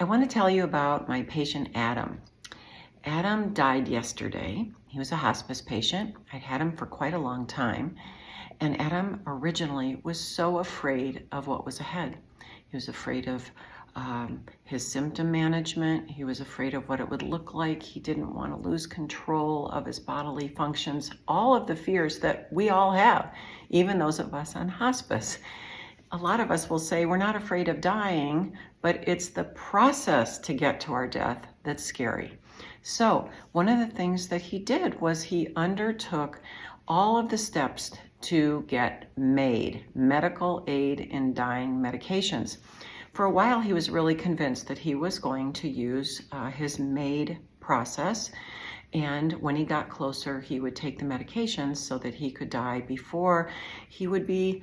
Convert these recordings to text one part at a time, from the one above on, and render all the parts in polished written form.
I want to tell you about my patient Adam. Adam died yesterday. He was a hospice patient. I'd had him for quite a long time. And Adam originally was so afraid of what was ahead. He was afraid of his symptom management. He was afraid of what it would look like. He didn't want to lose control of his bodily functions. All of the fears that we all have, even those of us on hospice. A lot of us will say we're not afraid of dying, but it's the process to get to our death that's scary. So one of the things that he did was he undertook all of the steps to get MAID, medical aid in dying medications. For a while, he was really convinced that he was going to use his MAID process. And when he got closer, he would take the medications so that he could die before he would be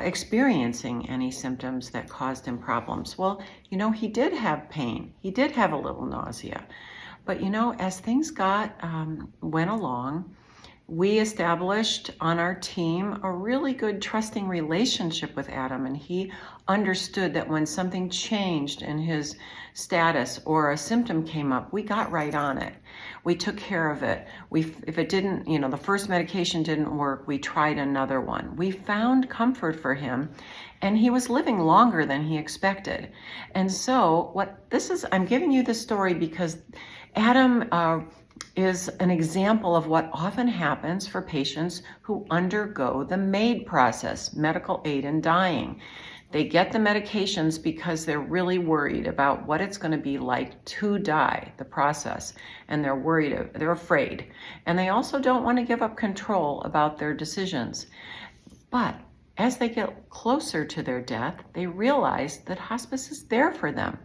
experiencing any symptoms that caused him problems. Well, he did have pain. He did have a little nausea. But, as things went along, we established on our team a really good trusting relationship with Adam, and he understood that when something changed in his status or a symptom came up, we got right on it. We took care of it. If it didn't, the first medication didn't work, we tried another one. We found comfort for him, and he was living longer than he expected. And so I'm giving you this story because Adam is an example of what often happens for patients who undergo the MAID process, medical aid in dying. They get the medications because they're really worried about what it's going to be like to die, the process, and they're afraid. And they also don't want to give up control about their decisions. But as they get closer to their death, they realize that hospice is there for them,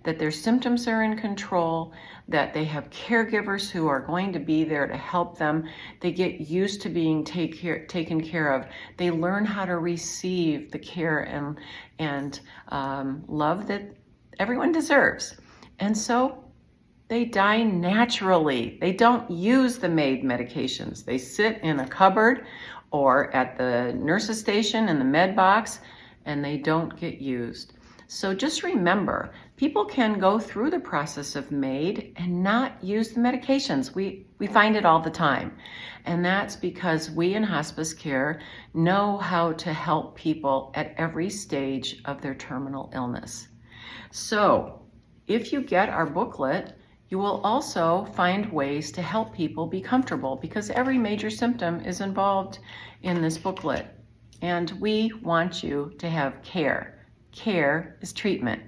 that their symptoms are in control, that they have caregivers who are going to be there to help them. They get used to being taken care of. They learn how to receive the care and love that everyone deserves. And so they die naturally. They don't use the MAID medications. They sit in a cupboard or at the nurse's station in the med box, and they don't get used. So just remember, people can go through the process of MAID and not use the medications. We find it all the time. And that's because we in hospice care know how to help people at every stage of their terminal illness. So if you get our booklet, you will also find ways to help people be comfortable because every major symptom is involved in this booklet. And we want you to have care. Care is treatment.